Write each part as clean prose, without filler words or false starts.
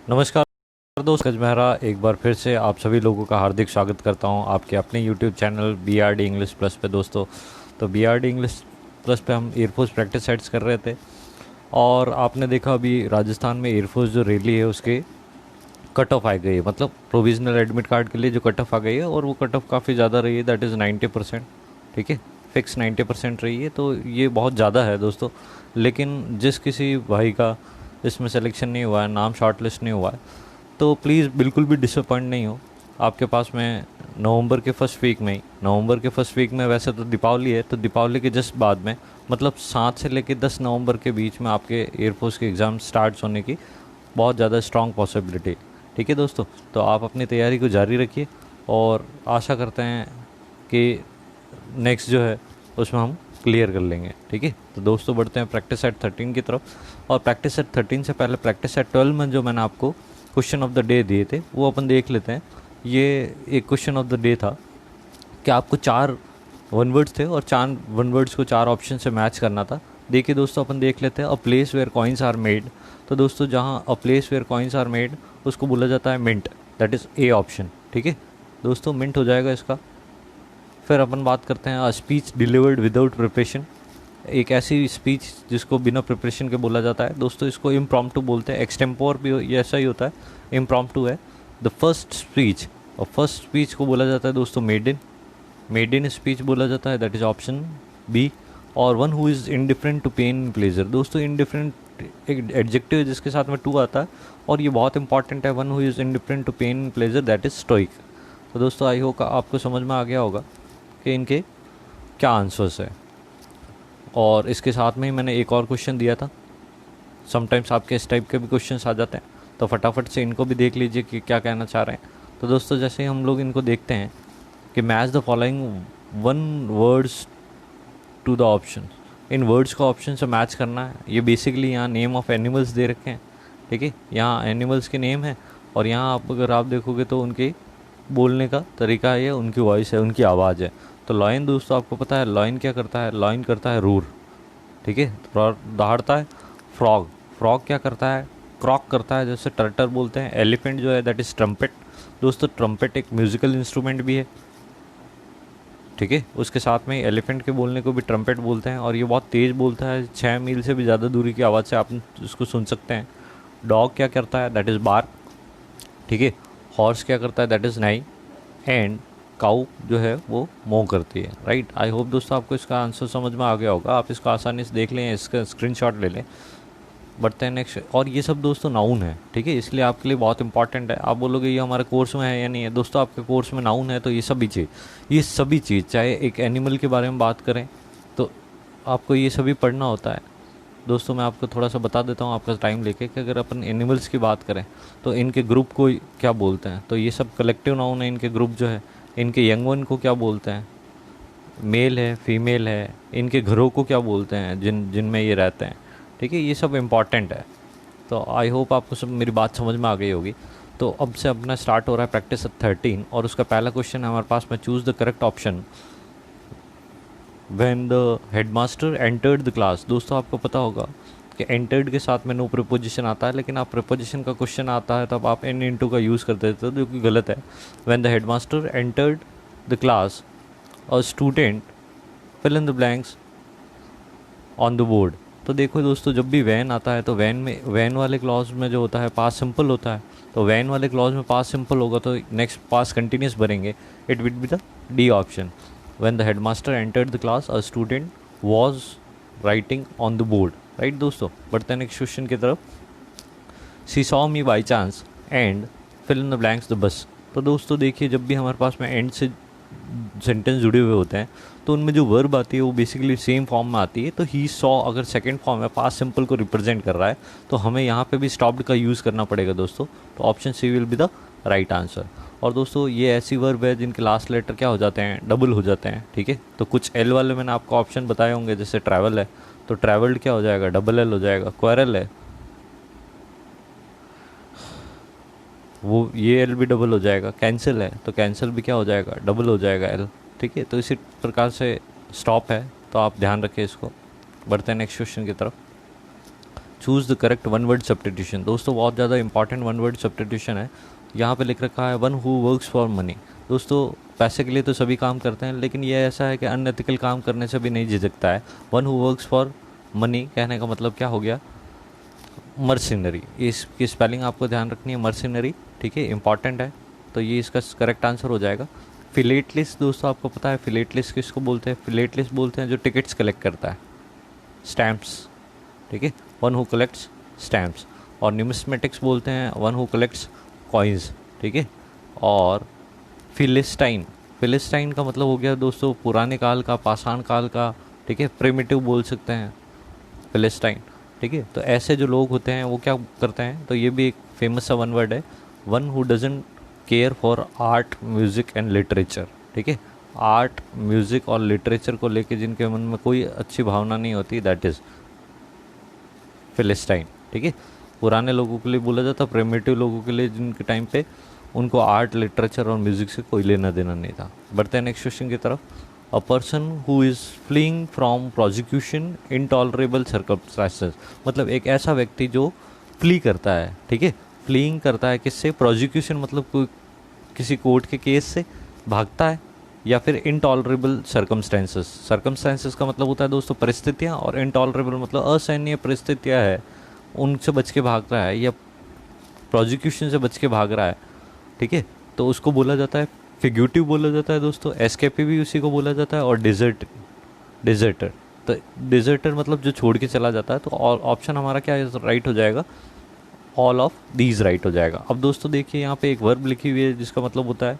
नमस्कार दोस्त मेहरा एक बार फिर से आप सभी लोगों का हार्दिक स्वागत करता हूं आपके अपने YouTube channel BRD English plus पे दोस्तों। तो BRD इंग्लिश प्लस पे हम एयरफोर्स प्रैक्टिस सेट्स कर रहे थे और आपने देखा अभी राजस्थान में एयरफोर्स जो रैली है उसके कट ऑफ आ गई है, मतलब प्रोविजनल एडमिट कार्ड के लिए जो कट ऑफ आ गई है और वो कट ऑफ काफ़ी ज़्यादा रही है, दैट इज़ 90%। ठीक है, फिक्स 90% रही है, तो ये बहुत ज़्यादा है दोस्तों। लेकिन जिस किसी भाई का इसमें सिलेक्शन नहीं हुआ है, नाम शॉर्ट लिस्ट नहीं हुआ है, तो प्लीज़ बिल्कुल भी डिसअपॉइंट नहीं हो। आपके पास में नवंबर के फर्स्ट वीक में वैसे तो दीपावली है, तो दीपावली के जस्ट बाद में, मतलब 7 से लेकर 10 नवंबर के बीच में आपके एयरफोर्स के एग्ज़ाम स्टार्ट होने की बहुत ज़्यादा स्ट्रॉन्ग पॉसिबिलिटी। ठीक है दोस्तों, तो आप अपनी तैयारी को जारी रखिए और आशा करते हैं कि नेक्स्ट जो है उसमें हम क्लियर कर लेंगे। ठीक है, तो दोस्तों बढ़ते हैं प्रैक्टिस सेट 13 की तरफ। और प्रैक्टिस सेट 13 से पहले प्रैक्टिस सेट 12 में जो मैंने आपको क्वेश्चन ऑफ द डे दिए थे वो अपन देख लेते हैं। ये एक क्वेश्चन ऑफ द डे था कि आपको 4 वन वर्ड्स थे और 4 वन वर्ड्स को 4 ऑप्शन से मैच करना था। देखिए दोस्तों, अपन देख लेते हैं a place where coins are made. तो दोस्तों जहाँ a place where coins are made उसको बोला जाता है mint, that is A option. ठीक है दोस्तों, मिंट हो जाएगा इसका। फिर अपन बात करते हैं स्पीच डिलीवर्ड विदाउट प्रिपरेशन। एक ऐसी स्पीच जिसको बिना प्रिपरेशन के बोला जाता है दोस्तों, इसको इम्प्रॉम्प्टू बोलते हैं। एक्सटेम्पोर भी ये ऐसा ही होता है, इम्प्रॉम्प्टू है। द फर्स्ट स्पीच, और फर्स्ट स्पीच को बोला जाता है दोस्तों मेड इन स्पीच बोला जाता है, दैट इज़ ऑप्शन बी। और one who is indifferent to pain pleasure, दोस्तों इनडिफरेंट एक एडजेक्टिव है जिसके साथ में टू आता है और ये बहुत इंपॉर्टेंट है। One who is indifferent to pain pleasure, that is stoic. तो दोस्तों आई होप आपको समझ में आ गया होगा कि इनके क्या आंसर्स है। और इसके साथ में ही मैंने एक और क्वेश्चन दिया था। समटाइम्स आपके इस टाइप के भी क्वेश्चंस आ जाते हैं, तो फटाफट से इनको भी देख लीजिए कि क्या कहना चाह रहे हैं। तो दोस्तों जैसे ही हम लोग इनको देखते हैं कि match the following one words to the option, इन वर्ड्स को ऑप्शन से मैच करना है। ये बेसिकली यहाँ नेम ऑफ एनिमल्स दे रखे हैं। ठीक है, यहाँ एनिमल्स के नेम है और यहाँ अगर आप देखोगे तो उनके बोलने का तरीका है, उनकी वॉइस है, उनकी आवाज़ है। तो लॉयन दोस्तों आपको पता है लॉयन क्या करता है, लॉयन करता है रूर। ठीक है, दहाड़ता है। फ्रॉग, फ्रॉग क्या करता है, क्रॉक करता है, जैसे टर्टर बोलते हैं। एलिफेंट जो है दैट इज़ ट्रम्पेट। दोस्तों ट्रम्पेट एक म्यूज़िकल इंस्ट्रूमेंट भी है। ठीक है, उसके साथ में एलिफेंट के बोलने को भी ट्रम्पेट बोलते हैं और ये बहुत तेज़ बोलता है, 6 मील से भी ज़्यादा दूरी की आवाज़ से आप उसको सुन सकते हैं। डॉग क्या करता है, दैट इज़ बार्क। ठीक है, हॉर्स क्या करता है, दैट इज़ नाई। एंड काऊ जो है वो मोव करती है। राइट, आई होप दोस्तों आपको इसका आंसर समझ में आ गया होगा। आप इसको आसानी से देख लें, इसका स्क्रीनशॉट ले लें। बढ़ते हैं नेक्स्ट। और ये सब दोस्तों नाउन है, ठीक है, इसलिए आपके लिए बहुत इंपॉर्टेंट है। आप बोलोगे ये हमारे कोर्स में है या नहीं है, दोस्तों आपके कोर्स में नाउन है तो ये सभी चीज़ चाहे एक एनिमल के बारे में बात करें तो आपको ये सभी पढ़ना होता है। दोस्तों मैं आपको थोड़ा सा बता देता हूँ आपका टाइम लेके कि अगर अपन एनिमल्स की बात करें तो इनके ग्रुप को क्या बोलते हैं, तो ये सब कलेक्टिव नाउन है। इनके ग्रुप जो है, इनके यंग वन को क्या बोलते हैं, मेल है, फीमेल है। इनके घरों को क्या बोलते हैं जिनमें ये रहते हैं। ठीक है, ये सब इम्पॉर्टेंट है। तो आई होप आपको सब मेरी बात समझ में आ गई होगी। तो अब से अपना स्टार्ट हो रहा है प्रैक्टिस 13 और उसका पहला क्वेश्चन है हमारे पास में, choose the correct option when the headmaster entered the class. दोस्तों आपको पता होगा कि एंटर्ड के साथ में नो प्रीपोजिशन आता है, लेकिन आप प्रीपोजिशन का क्वेश्चन आता है तब आप एन इंटू का यूज़ कर देते हो, जो कि गलत है। When the headmaster entered the class a student fill in the blanks on the board. तो देखो दोस्तों, जब भी वैन आता है तो वैन वाले क्लॉज में जो होता है पास सिंपल होता है। तो वैन वाले क्लॉज में पास सिंपल होगा तो नेक्स्ट पास कंटिन्यूस भरेंगे, it will be the D option. When the headmaster entered the class a student was writing on the board. Right दोस्तों, बढ़ते हैं नेक्स्ट क्वेश्चन की तरफ। She saw me by chance and fill in the blanks the bus. तो दोस्तों देखिए, जब भी हमारे पास में एंड से सेंटेंस जुड़े हुए होते हैं तो उनमें जो वर्ब आती है वो बेसिकली सेम फॉर्म में आती है। तो ही सॉ अगर सेकंड फॉर्म है, पास्ट सिंपल को रिप्रेजेंट कर रहा है, तो हमें यहाँ पे भी स्टॉप्ड का यूज़ करना पड़ेगा दोस्तों। तो option C will be the right answer. और दोस्तों ये ऐसी वर्ब है जिनके लास्ट लेटर क्या हो जाते हैं, डबल हो जाते हैं। ठीक है, तो कुछ एल वाले मैंने आपको ऑप्शन बताए होंगे, जैसे ट्रैवल है तो ट्रैवल्ड क्या हो जाएगा, डबल एल हो जाएगा। क्वेरल है वो ये एल भी डबल हो जाएगा। कैंसिल है तो कैंसिल भी क्या हो जाएगा, डबल हो जाएगा एल। ठीक है, तो इसी प्रकार से स्टॉप है, तो आप ध्यान रखें इसको। बढ़ते हैं नेक्स्ट क्वेश्चन की तरफ। Choose the correct one word substitution. दोस्तों बहुत ज़्यादा इंपॉर्टेंट वन वर्ड सब्स्टिट्यूशन है। यहाँ पे लिख रखा है one who works for money. दोस्तों पैसे के लिए तो सभी काम करते हैं, लेकिन ये ऐसा है कि अनएथिकल काम करने से भी नहीं झिझकता है। One who works for money कहने का मतलब क्या हो गया, मर्सिनरी। इसकी स्पेलिंग आपको ध्यान रखनी है, मर्सिनरी, ठीक है, इंपॉर्टेंट है। तो ये इसका करेक्ट आंसर हो जाएगा। फिलेटलिस्ट, दोस्तों आपको पता है फिलेटलिस्ट किसको बोलते हैं? फिलेटलिस्ट बोलते हैं जो टिकट्स कलेक्ट करता है, स्टैम्प्स, ठीक है, वन हु कलेक्ट्स स्टैम्प्स। और न्यूमिस्मेटिक्स बोलते हैं वन हु कलेक्ट्स कॉइन्स, ठीक है। और फिलिस्टाइन, फिलिस्टाइन का मतलब हो गया दोस्तों पुराने काल का, पाषाण काल का, ठीक है, प्रिमिटिव बोल सकते हैं फिलिस्टाइन, ठीक है। तो ऐसे जो लोग होते हैं वो क्या करते हैं, तो ये भी एक फेमस सा वन वर्ड है, one who doesn't care for art music and literature, ठीक है। आर्ट म्यूज़िक और लिटरेचर को लेके जिनके मन में कोई अच्छी भावना नहीं होती, दैट इज़ फिलिस्टाइन, ठीक है। पुराने लोगों के लिए बोला जाता, प्रिमिटिव लोगों के लिए जिनके टाइम पे उनको आर्ट, लिटरेचर और म्यूज़िक से कोई लेना देना नहीं था। बढ़ते हैं नेक्स्ट क्वेश्चन की तरफ। A person who is fleeing from prosecution intolerable circumstances, मतलब एक ऐसा व्यक्ति जो फ्ली करता है, ठीक है, फ्लीइंग करता है किससे? प्रोसिक्यूशन मतलब कोई किसी कोर्ट के केस से भागता है, या फिर इनटॉलरेबल सर्कमस्टेंसेस। सर्कमस्टेंसेस का मतलब होता है दोस्तों परिस्थितियाँ, और इनटॉलरेबल मतलब असहनीय परिस्थितियाँ है, उनसे बच के भाग रहा है या प्रोसिक्यूशन से बच के भाग रहा है, ठीक है। तो उसको बोला जाता है फिग्यूटिव बोला जाता है दोस्तों, एस्केपी भी उसी को बोला जाता है, और डिजर्टर। तो डिजर्टर मतलब जो छोड़ के चला जाता है। तो ऑप्शन हमारा क्या राइट हो जाएगा? ऑल ऑफ दीज राइट हो जाएगा। अब दोस्तों देखिए यहाँ पे एक वर्ब लिखी हुई है जिसका मतलब होता है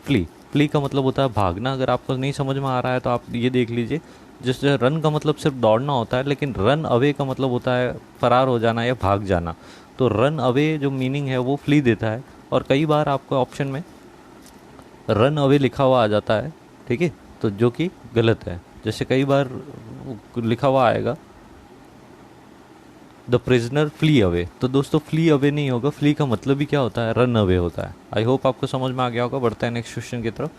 फ्ली। फ्ली का मतलब होता है भागना। अगर आपको नहीं समझ में आ रहा है तो आप ये देख लीजिए, जैसे रन का मतलब सिर्फ दौड़ना होता है, लेकिन रन अवे का मतलब होता है फरार हो जाना या भाग जाना। तो रन अवे जो मीनिंग है वो फ्ली देता है, और कई बार आपको ऑप्शन में रन अवे लिखा हुआ आ जाता है, ठीक है, तो जो कि गलत है। जैसे कई बार लिखा हुआ आएगा द प्रिजनर फ्ली अवे, तो दोस्तों फ्ली अवे नहीं होगा, फ्ली का मतलब ही क्या होता है? रन अवे होता है। आई होप आपको समझ में आ गया होगा। बढ़ता है नेक्स्ट क्वेश्चन की तरफ।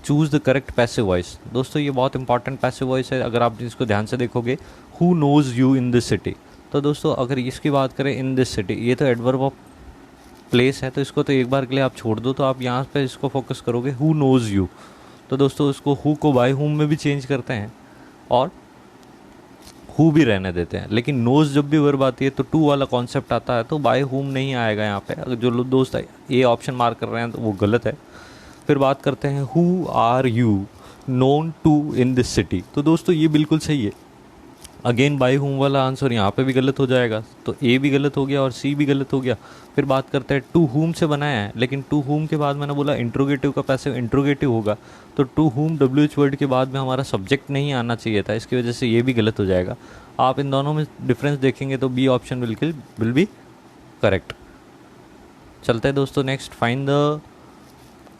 Choose the correct passive voice. दोस्तों ये बहुत इंपॉर्टेंट पैसिव वॉइस है, अगर आप इसको ध्यान से देखोगे, who nose you in this city. तो दोस्तों अगर इसकी बात करें इन दिस सिटी, ये तो एडवर्ब ऑफ प्लेस है, तो इसको तो एक बार के लिए आप छोड़ दो, तो आप यहाँ पे इसको फोकस करोगे हु नोज़ यू। तो दोस्तों उसको हु को बाय हुम में भी चेंज करते हैं, और हु भी रहने देते हैं, लेकिन नोज़ जब भी वर्ब आती है तो टू वाला कॉन्सेप्ट आता है, तो बाय हुम नहीं आएगा यहाँ पे। अगर जो लोग दोस्त ये ऑप्शन मार्क कर रहे हैं तो वो गलत है। फिर बात करते हैं who are you known to in this city. तो दोस्तों ये बिल्कुल सही है। अगेन बाय हुम वाला आंसर यहाँ पे भी गलत हो जाएगा, तो ए भी गलत हो गया और सी भी गलत हो गया। फिर बात करते हैं टू हुम से बनाया है, लेकिन टू हुम के बाद मैंने बोला इंट्रोगेटिव का पैसिव इंट्रोगेटिव होगा, तो टू हुम WH वर्ड के बाद में हमारा सब्जेक्ट नहीं आना चाहिए था, इसकी वजह से ये भी गलत हो जाएगा। आप इन दोनों में डिफरेंस देखेंगे तो B option will be correct. चलते हैं दोस्तों next, find the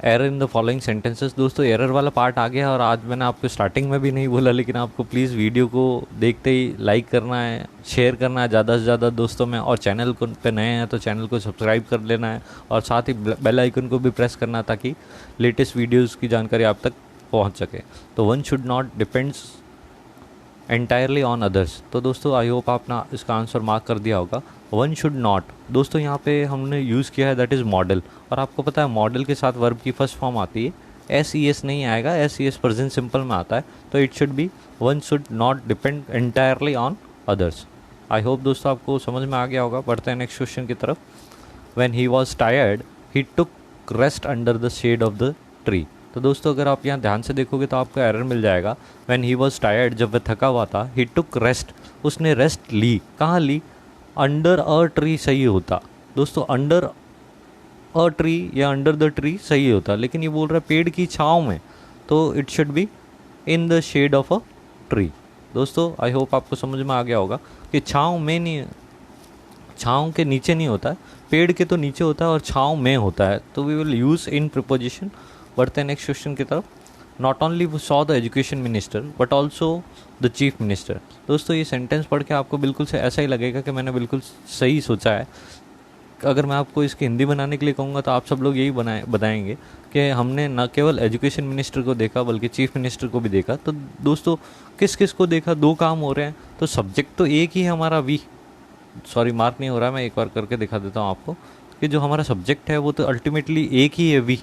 error in the following sentences. दोस्तों एरर वाला पार्ट आ गया, और आज मैंने आपको स्टार्टिंग में भी नहीं बोला, लेकिन आपको प्लीज़ वीडियो को देखते ही लाइक करना है, शेयर करना है ज़्यादा से ज़्यादा दोस्तों में, और चैनल को पे नए हैं तो चैनल को सब्सक्राइब कर लेना है, और साथ ही बेल आइकन को भी प्रेस करना है ताकि लेटेस्ट वीडियोज़ की जानकारी आप तक पहुँच सके। तो one should not depends entirely on others. तो दोस्तों आई होप आपने इसका आंसर मार्क कर दिया होगा। वन शुड नॉट, दोस्तों यहाँ पे हमने यूज़ किया है दैट इज़ मॉडल, और आपको पता है मॉडल के साथ वर्ब की फर्स्ट फॉर्म आती है, SES नहीं आएगा, SES प्रेजेंट सिंपल में आता है, तो it should B one should not depend entirely on others. I hope दोस्तों आपको समझ में आ गया होगा। बढ़ते हैं नेक्स्ट क्वेश्चन की तरफ। When he was tired he took rest under the shade of the tree. तो दोस्तों अगर आप यहाँ ध्यान से देखोगे तो आपको एरर मिल जाएगा। व्हेन ही वॉज टायर्ड, जब वह थका हुआ था, ही टुक रेस्ट, उसने रेस्ट ली। कहाँ ली? अंडर अ ट्री सही होता दोस्तों, अंडर अ ट्री या अंडर द ट्री सही होता, लेकिन ये बोल रहा है पेड़ की छाँव में, तो it should be in the shade of a tree. दोस्तों आई होप आपको समझ में आ गया होगा कि छाँव में नहीं, छाँव के नीचे नहीं होता है, पेड़ के तो नीचे होता है और छाँव में होता है, तो we will use in preposition. बढ़ते हैं नेक्स्ट क्वेश्चन की तरफ। Not only we saw the education minister but also the chief minister. दोस्तों ये सेंटेंस पढ़ के आपको बिल्कुल से ऐसा ही लगेगा कि मैंने बिल्कुल सही सोचा है। अगर मैं आपको इसकी हिंदी बनाने के लिए कहूँगा तो आप सब लोग यही बताएंगे कि हमने न केवल एजुकेशन मिनिस्टर को देखा बल्कि चीफ मिनिस्टर को भी देखा। तो दोस्तों किस किस को देखा? दो काम हो रहे हैं, तो सब्जेक्ट तो एक ही है हमारा वी, सॉरी मार्क नहीं हो रहा, मैं एक बार करके दिखा देता हूँ आपको कि जो हमारा सब्जेक्ट है वो तो अल्टीमेटली एक ही है, वी।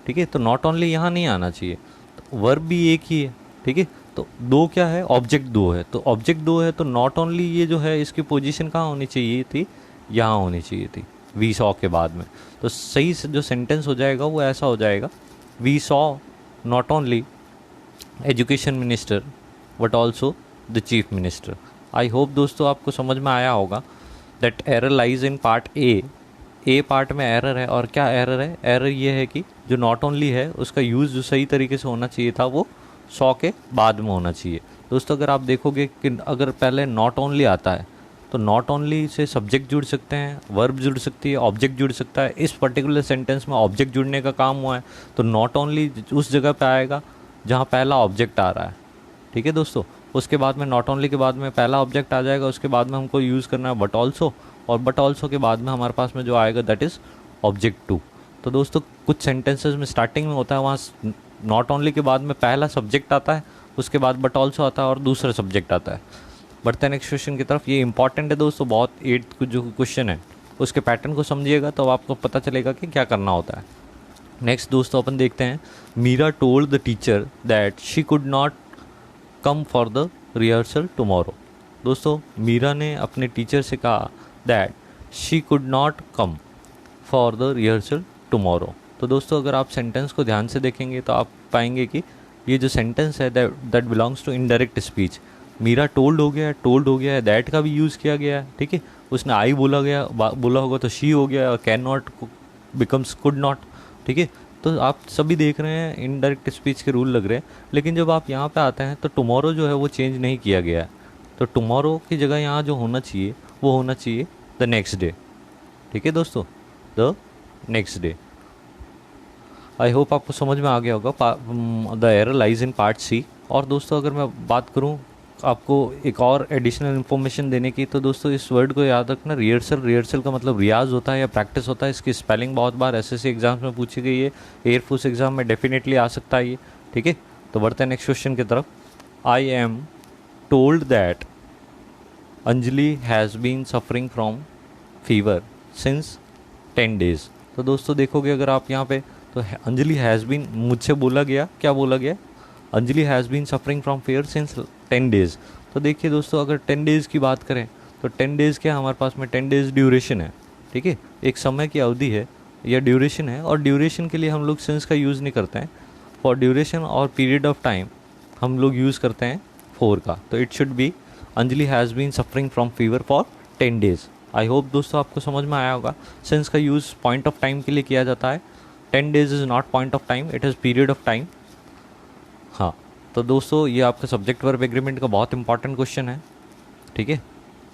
ठीक है, तो नॉट ओनली यहाँ नहीं आना चाहिए, तो वर्ब भी एक ही है। ठीक है, तो दो क्या है, ऑब्जेक्ट दो है, तो ऑब्जेक्ट दो है तो नॉट ओनली ये जो है इसकी पोजीशन कहाँ होनी चाहिए थी, यहाँ होनी चाहिए थी, वी सॉ के बाद में। तो सही से जो सेंटेंस हो जाएगा वो ऐसा हो जाएगा, we saw not only education minister but also the chief minister. I hope दोस्तों आपको समझ में आया होगा that error lies in part A part में एरर है। और क्या एरर है, एरर ये है कि जो नॉट ओनली है उसका यूज़ जो सही तरीके से होना चाहिए था वो सॉ के बाद में होना चाहिए। दोस्तों अगर आप देखोगे कि अगर पहले नॉट ओनली आता है तो नॉट ओनली से सब्जेक्ट जुड़ सकते हैं, वर्ब जुड़ सकती है, ऑब्जेक्ट जुड़ सकता है। इस पर्टिकुलर सेंटेंस में ऑब्जेक्ट जुड़ने का काम हुआ है, तो नॉट ओनली उस जगह पे आएगा जहाँ पहला ऑब्जेक्ट आ रहा है। ठीक है दोस्तों, उसके बाद में नॉट ओनली के बाद में पहला ऑब्जेक्ट आ जाएगा, उसके बाद में हमको यूज़ करना है बट ऑल्सो, और बट ऑल्सो के बाद में हमारे पास में जो आएगा दैट इज़ ऑब्जेक्ट टू। तो दोस्तों कुछ सेंटेंसेस में स्टार्टिंग में होता है वहाँ नॉट ओनली के बाद में पहला सब्जेक्ट आता है, उसके बाद बट ऑल्सो आता है और दूसरा सब्जेक्ट आता है। बढ़ते हैं नेक्स्ट क्वेश्चन की तरफ। ये इंपॉर्टेंट है दोस्तों बहुत, 8th जो क्वेश्चन है उसके पैटर्न को समझिएगा तो आपको पता चलेगा कि क्या करना होता है। नेक्स्ट दोस्तों अपन देखते हैं, Meera told the teacher that she could not come for the rehearsal tomorrow. दोस्तों मीरा ने अपने टीचर से कहा that she could not come for the rehearsal tomorrow. तो दोस्तों अगर आप सेंटेंस को ध्यान से देखेंगे तो आप पाएंगे कि ये जो सेंटेंस है that belongs to indirect speech. Meera told हो गया है, टोल्ड हो गया है, दैट का भी यूज़ किया गया है। ठीक है, उसने आई बोला होगा तो शी हो गया, और can not becomes could not. ठीक है, तो आप सभी देख रहे हैं इनडायरेक्ट स्पीच के रूल लग रहे हैं, लेकिन जब आप यहाँ पे आते हैं तो टुमारो जो है वो चेंज नहीं किया गया है। तो टुमारो की जगह यहाँ जो होना चाहिए वो होना चाहिए द नेक्स्ट डे। ठीक है दोस्तों, the next day. I hope आपको समझ में आ गया होगा। The error lies in part C. और दोस्तों अगर मैं बात करूँ आपको एक और एडिशनल इन्फॉर्मेशन देने की, तो दोस्तों इस वर्ड को याद रखना, रिहर्सल। रिहर्सल का मतलब रियाज होता है या प्रैक्टिस होता है। इसकी स्पेलिंग बहुत बार एसएससी एग्जाम्स में पूछी गई है, एयरफोर्स एग्जाम में डेफिनेटली आ सकता है ये। ठीक है, तो बढ़ते हैं नेक्स्ट क्वेश्चन की तरफ। I am told that Anjali has been suffering from fever since 10 days। तो दोस्तों देखोगे अगर आप यहाँ पे, तो अंजलि हैज़ बीन, मुझसे बोला गया, क्या बोला गया, Anjali has been suffering from fever since 10 days। तो देखिए दोस्तों अगर 10 days की बात करें तो 10 days क्या हमारे पास में 10 days ड्यूरेशन है। ठीक है, एक समय की अवधि है या ड्यूरेशन है, और ड्यूरेशन के लिए हम लोग सिंस का यूज़ नहीं करते हैं। फॉर ड्यूरेशन और पीरियड ऑफ टाइम हम लोग यूज़ करते हैं फॉर का। तो it should be Anjali has been suffering from fever for 10 days। I hope दोस्तों आपको समझ में आया होगा। सिंस का यूज़ पॉइंट ऑफ टाइम के लिए किया जाता है। 10 days is not point of time, it is period of time. हाँ, तो दोस्तों ये आपका सब्जेक्ट वर्ब एग्रीमेंट का बहुत इंपॉर्टेंट क्वेश्चन है। ठीक है,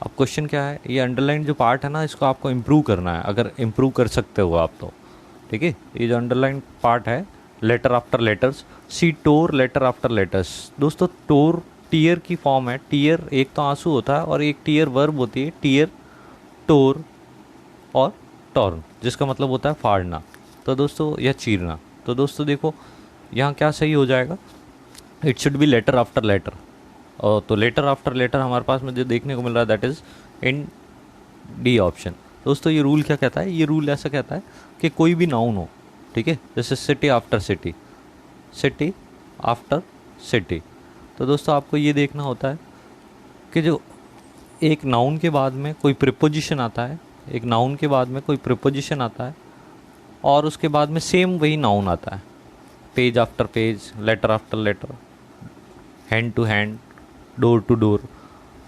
अब क्वेश्चन क्या है, ये अंडरलाइन जो पार्ट है ना इसको आपको इम्प्रूव करना है, अगर इम्प्रूव कर सकते हो आप तो। ठीक है, ये जो अंडरलाइन पार्ट है, लेटर आफ्टर लेटर्स, सी टोर लेटर आफ्टर लेटर्स। दोस्तों टोर टीयर की फॉर्म है। टीयर एक तो आंसू होता है और एक टीयर वर्ब होती है, टीयर, टोर और टॉर्न, जिसका मतलब होता है फाड़ना। तो दोस्तों या चीरना। तो दोस्तों देखो यहाँ क्या सही हो जाएगा, it should be letter after letter. तो लेटर आफ्टर लेटर हमारे पास में जो देखने को मिल रहा है that is in D option. दोस्तों ये रूल क्या कहता है, ये रूल ऐसा कहता है कि कोई भी नाउन हो, ठीक है, जैसे city after city, city after city. तो दोस्तों आपको ये देखना होता है कि जो एक नाउन के बाद में कोई प्रीपोजिशन आता है, एक नाउन के बाद में कोई प्रीपोजिशन आता है और उसके बाद में सेम वही नाउन आता है, page after page, letter after letter, hand to hand, door to door.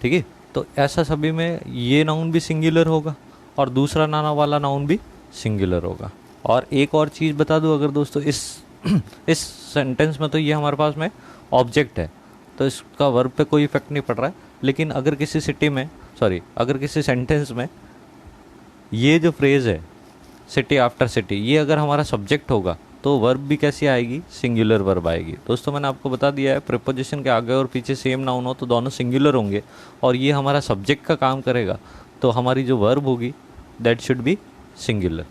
ठीक है, तो ऐसा सभी में ये नाउन भी सिंगुलर होगा और दूसरा नाना वाला नाउन भी सिंगुलर होगा। और एक और चीज़ बता दूं, अगर दोस्तों इस सेंटेंस में तो ये हमारे पास में ऑब्जेक्ट है तो इसका वर्ब पे कोई इफेक्ट नहीं पड़ रहा है, लेकिन अगर किसी सिटी में, अगर किसी सेंटेंस में ये जो फ्रेज़ है सिटी आफ्टर सिटी, ये अगर हमारा सब्जेक्ट होगा तो वर्ब भी कैसी आएगी, सिंगुलर वर्ब आएगी। दोस्तों मैंने आपको बता दिया है, प्रीपोजिशन के आगे और पीछे सेम नाउन हो तो दोनों सिंगुलर होंगे और ये हमारा सब्जेक्ट का काम करेगा, तो हमारी जो वर्ब होगी that should be singular.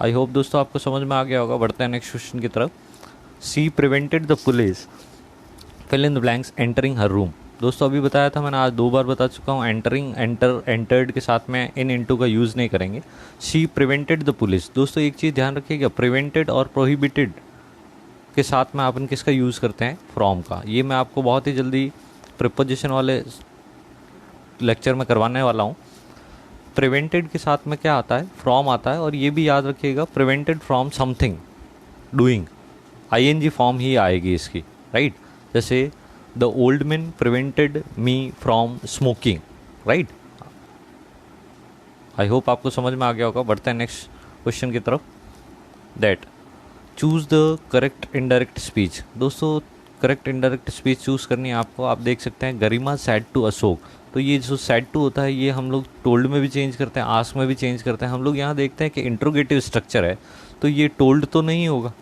I hope दोस्तों आपको समझ में आ गया होगा। बढ़ते हैं नेक्स्ट क्वेश्चन की तरफ। She prevented the police fill in the blanks entering her room. दोस्तों अभी बताया था मैंने, आज 2 बार बता चुका हूँ, एंटरिंग, एंटर्ड के साथ में इन इनटू का यूज़ नहीं करेंगे। She prevented the police. दोस्तों एक चीज़ ध्यान रखिएगा, प्रिवेंटेड और प्रोहिबिटेड के साथ में अपन किसका यूज़ करते हैं, फ्रॉम का। ये मैं आपको बहुत ही जल्दी प्रिपोजिशन वाले लेक्चर में करवाने वाला हूँ। प्रिवेंटेड के साथ में क्या आता है, फ्रॉम आता है। और ये भी याद रखिएगा, prevented from something doing, ING form ही आएगी इसकी, राइट। जैसे the old man prevented me from smoking, right. I hope आपको समझ में आ गया होगा। बढ़ते हैं नेक्स्ट क्वेश्चन की तरफ। That choose the correct indirect speech. दोस्तों करेक्ट इनडायरेक्ट स्पीच चूज़ करनी है आपको। आप देख सकते हैं, गरिमा सैड टू अशोक। तो ये जो सैड टू होता है, ये हम लोग टोल्ड में भी चेंज करते हैं, आस्क में भी चेंज करते हैं। हम लोग यहाँ देखते हैं कि इंट्रोगेटिव स्ट्रक्चर है, तो ये टोल्ड तो नहीं होगा,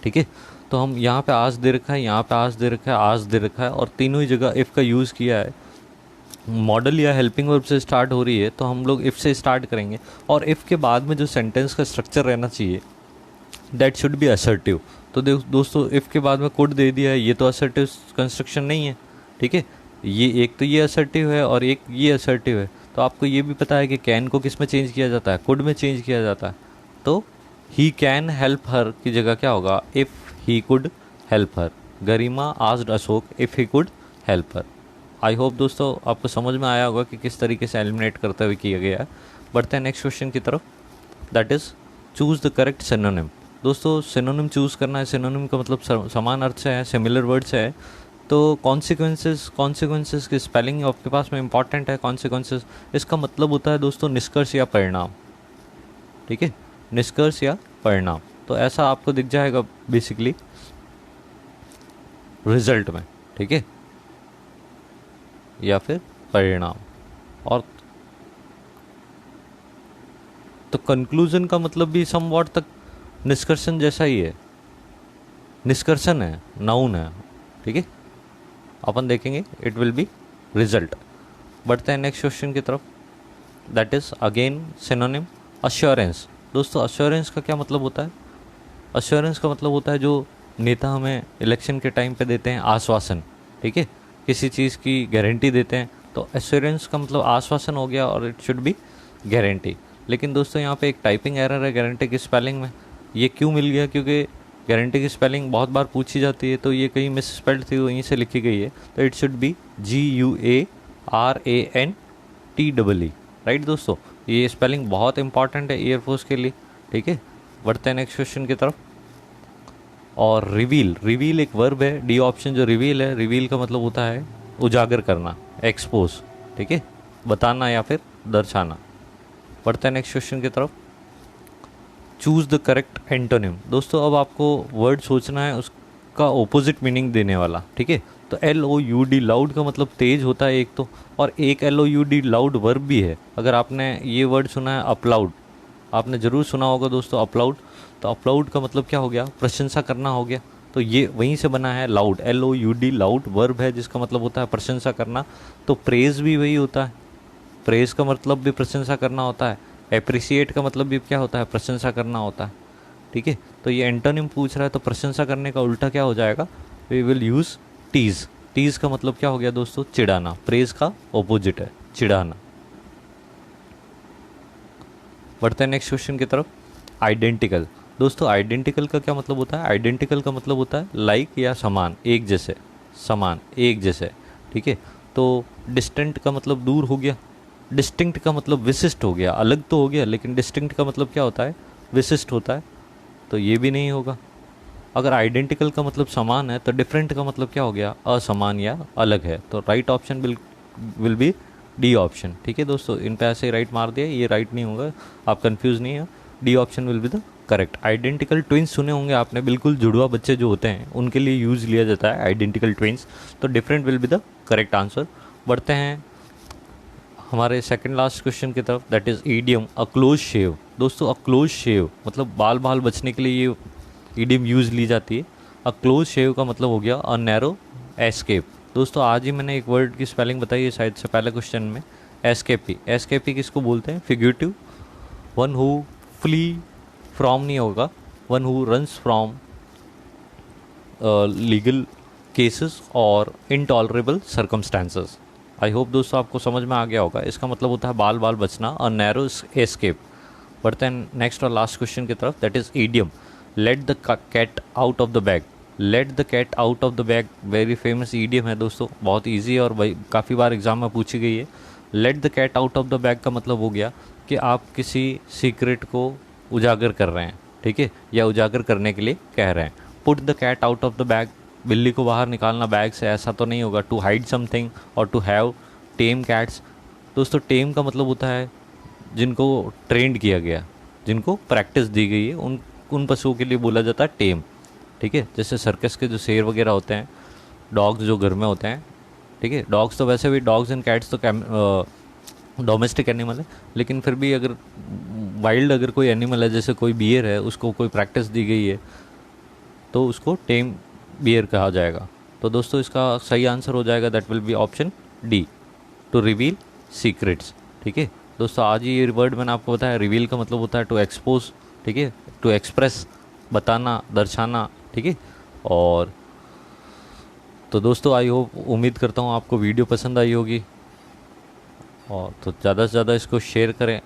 ठीक है। तो हम यहाँ पे आस्क दे रखा है, यहाँ पे आस्क दे रखा है, आस्क दे रखा है, और तीनों ही जगह इफ़ का यूज़ किया है। मॉडल या हेल्पिंग वर्ब से स्टार्ट हो रही है, तो हम लोग इफ़ से स्टार्ट करेंगे। और इफ़ के बाद में जो सेंटेंस का स्ट्रक्चर रहना चाहिए, दैट शुड बी असर्टिव। तो दोस्तों इफ़ के बाद में कुड दे दिया है, ये तो असर्टिव कंस्ट्रक्शन नहीं है, ठीक है। ये एक तो ये असर्टिव है और एक ये असर्टिव है। तो आपको ये भी पता है कि कैन को किस में चेंज किया जाता है, कुड में चेंज किया जाता है। तो ही कैन हेल्प हर की जगह क्या होगा, if he could help her. Garima asked Ashok if he could help her. I hope दोस्तों आपको समझ में आया होगा कि किस तरीके से एलिमिनेट करते हुए किया गया है। बढ़ते हैं नेक्स्ट क्वेश्चन की तरफ। That is choose the correct synonym. दोस्तों सिनोनिम चूज़ करना है। सिनोनिम का मतलब समान अर्थ से है, सिमिलर वर्ड से है। तो कॉन्सिक्वेंसेस की स्पेलिंग आपके पास में इंपॉर्टेंट है। कॉन्सिक्वेंसेस इसका मतलब होता है दोस्तों निष्कर्ष या परिणाम, ठीक है, निष्कर्ष या परिणाम। तो ऐसा आपको दिख जाएगा बेसिकली रिजल्ट में, ठीक है, या फिर परिणाम। और तो कंक्लूजन का मतलब भी समवॉट तक निष्कर्षण जैसा ही है, निष्कर्षण है, नाउन है, ठीक है। अपन देखेंगे इट विल बी रिजल्ट। बढ़ते हैं नेक्स्ट क्वेश्चन की तरफ। That is again synonym assurance. दोस्तों अश्योरेंस का क्या मतलब होता है, अश्योरेंस का मतलब होता है जो नेता हमें इलेक्शन के टाइम पे देते हैं, आश्वासन, ठीक है, किसी चीज़ की गारंटी देते हैं। तो एश्योरेंस का मतलब आश्वासन हो गया और इट शुड बी गारंटी। लेकिन दोस्तों यहाँ पे एक टाइपिंग एरर है गारंटी की स्पेलिंग में। ये क्यों मिल गया, क्योंकि गारंटी की स्पेलिंग बहुत बार पूछी जाती है, तो ये कहीं मिस स्पेल्ड थी, वहीं से लिखी गई है। तो it should B GUARANTEE, right दोस्तों। ये स्पेलिंग बहुत इंपॉर्टेंट है एयरफोर्स के लिए, ठीक है। बढ़ते हैं नेक्स्ट क्वेश्चन की तरफ। और रिवील एक वर्ब है, डी ऑप्शन जो रिवील है, रिवील का मतलब होता है उजागर करना, एक्सपोज, ठीक है, बताना या फिर दर्शाना। बढ़ते हैं नेक्स्ट क्वेश्चन की तरफ। Choose the correct antonym. दोस्तों अब आपको वर्ड सोचना है उसका ओपोजिट मीनिंग देने वाला, ठीक है। तो LOUD लाउड का मतलब तेज होता है एक तो, और एक LOUD लाउड वर्ब भी है। अगर आपने ये वर्ड सुना है अपलाउड, आपने ज़रूर सुना होगा दोस्तों अपलाउड। तो अपलाउड का मतलब क्या हो गया, प्रशंसा करना हो गया। तो ये वहीं से बना है लाउड, LOUD लाउड वर्ब है जिसका मतलब होता है प्रशंसा करना। तो प्रेज भी वही होता है, प्रेज का मतलब भी प्रशंसा करना होता है। एप्रिसिएट का मतलब भी क्या होता है, प्रशंसा करना होता है, ठीक है। तो ये एंटोनिम पूछ रहा है, तो प्रशंसा करने का उल्टा क्या हो जाएगा, we will use tease. Tease का मतलब क्या हो गया दोस्तों, चिढ़ाना। प्रेज का ऑपोजिट है चिढ़ाना। बढ़ते हैं नेक्स्ट क्वेश्चन की तरफ। आइडेंटिकल। दोस्तों आइडेंटिकल का क्या मतलब होता है, आइडेंटिकल का मतलब होता है लाइक या समान, एक जैसे, समान, एक जैसे, ठीक है। तो डिस्टेंट का मतलब दूर हो गया, डिस्टिंक्ट का मतलब विशिष्ट हो गया, अलग तो हो गया, लेकिन डिस्टिंक्ट का मतलब क्या होता है, विशिष्ट होता है। तो ये भी नहीं होगा। अगर आइडेंटिकल का मतलब समान है, तो डिफरेंट का मतलब क्या हो गया, असमान या अलग है। तो right option will B D option, ठीक है दोस्तों। इन पे ऐसे ही राइट मार दिया, ये राइट नहीं होगा, आप कंफ्यूज नहीं है। D option will be the correct. Identical twins सुने होंगे आपने, बिल्कुल जुड़वा बच्चे जो होते हैं उनके लिए यूज़ लिया जाता है आइडेंटिकल ट्विंस। तो different will be the correct answer. बढ़ते हैं हमारे सेकंड लास्ट क्वेश्चन की तरफ। That is idiom a close shave. दोस्तों अ क्लोज शेव मतलब बाल बचने के लिए ये ईडियम यूज़ ली जाती है। अ क्लोज शेव का मतलब हो गया अ नैरो एस्केप। दोस्तों आज ही मैंने एक वर्ड की स्पेलिंग बताई है शायद से पहले क्वेश्चन में, एस्केपी। एस्केपी किसको बोलते हैं, फिग्यूटिव, वन हु फ्ली फ्रॉम नहीं होगा, one who runs from legal cases और इनटॉलरेबल सर्कमस्टांसेस। आई होप दोस्तों आपको समझ में आ गया होगा। इसका मतलब होता है बाल बाल बचना और नैरो एस्केप। बढ़ते हैं नेक्स्ट और लास्ट क्वेश्चन की तरफ, that is idiom, let the cat out of the bag. Let the cat out of the bag very famous idiom है दोस्तों, बहुत ईजी है और भाई काफ़ी बार एग्जाम में पूछी गई है। Let the cat out of the bag का मतलब हो गया कि आप किसी सीक्रेट को उजागर कर रहे हैं, ठीक है, या उजागर करने के लिए कह रहे हैं। Put the cat out of the bag, बिल्ली को बाहर निकालना बैग से, ऐसा तो नहीं होगा। टू हाइड समथिंग और टू हैव टेम कैट्स। दोस्तों टेम का मतलब होता है जिनको ट्रेंड किया गया, जिनको प्रैक्टिस दी गई है, उन पशुओं के लिए बोला जाता है टेम, ठीक है। जैसे सर्कस के जो शेर वगैरह होते हैं, डॉग्स जो घर में होते हैं, ठीक है। डॉग्स तो वैसे भी, डॉग्स एंड कैट्स तो डोमेस्टिक एनिमल है, लेकिन फिर भी अगर वाइल्ड अगर कोई एनिमल है, जैसे कोई बियर है, उसको कोई प्रैक्टिस दी गई है तो उसको टेम बियर कहा जाएगा। तो दोस्तों इसका सही आंसर हो जाएगा, that will be option D, to reveal secrets, ठीक है। दोस्तों आज ये वर्ड मैंने आपको बताया, रिवील का मतलब होता है टू एक्सपोज, ठीक है, टू एक्सप्रेस, बताना, दर्शाना, ठीक है। और तो दोस्तों आई होप, उम्मीद करता हूँ आपको वीडियो पसंद आई होगी, और तो ज़्यादा से ज़्यादा इसको शेयर करें,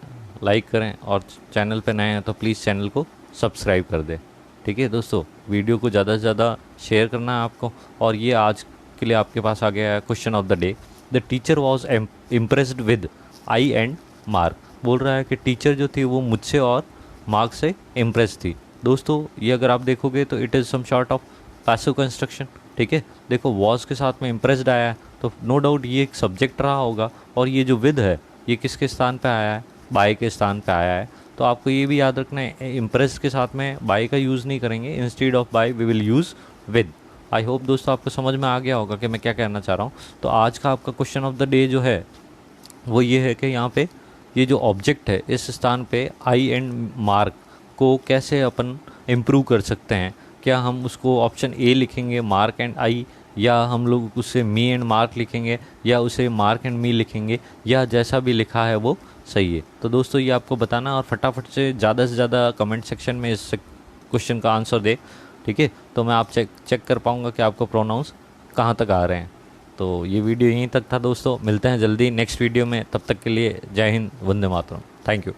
लाइक करें, और चैनल पे नए हैं तो प्लीज़ चैनल को सब्सक्राइब कर दें, ठीक है। दोस्तों वीडियो को ज़्यादा से ज़्यादा शेयर करना है आपको। और ये आज के लिए आपके पास आ गया है question of the day. The teacher was impressed with I and mark. बोल रहा है कि टीचर जो थी वो मुझसे और मार्क से इम्प्रेस थी। दोस्तों ये अगर आप देखोगे तो it is some sort of passive construction, ठीक है। देखो वॉज के साथ में इम्प्रेस्ड आया है तो नो डाउट ये एक सब्जेक्ट रहा होगा, और ये जो विद है ये किसके स्थान पे आया है, बाय के स्थान पे आया है। तो आपको ये भी याद रखना है, इम्प्रेस के साथ में बाय का यूज़ नहीं करेंगे, instead of by we will use with. I hope दोस्तों आपको समझ में आ गया होगा कि मैं क्या कहना चाह रहा हूँ। तो आज का आपका क्वेश्चन ऑफ द डे जो है वो ये है कि यहाँ पे ये जो ऑब्जेक्ट है इस स्थान पे आई एंड मार्क को कैसे अपन इम्प्रूव कर सकते हैं। क्या हम उसको ऑप्शन ए लिखेंगे मार्क एंड आई, या हम लोग उससे मी एंड मार्क लिखेंगे, या उसे मार्क एंड मी लिखेंगे, या जैसा भी लिखा है वो सही है। तो दोस्तों ये आपको बताना, और फटाफट से ज़्यादा कमेंट सेक्शन में इस क्वेश्चन का आंसर दे, ठीक है। तो मैं आप चेक कर पाऊँगा कि आपको प्रोनाउंस कहाँ तक आ रहे हैं। तो ये वीडियो यहीं तक था दोस्तों, मिलते हैं जल्दी नेक्स्ट वीडियो में, तब तक के लिए जय हिंद, वंदे मातरम, थैंक यू।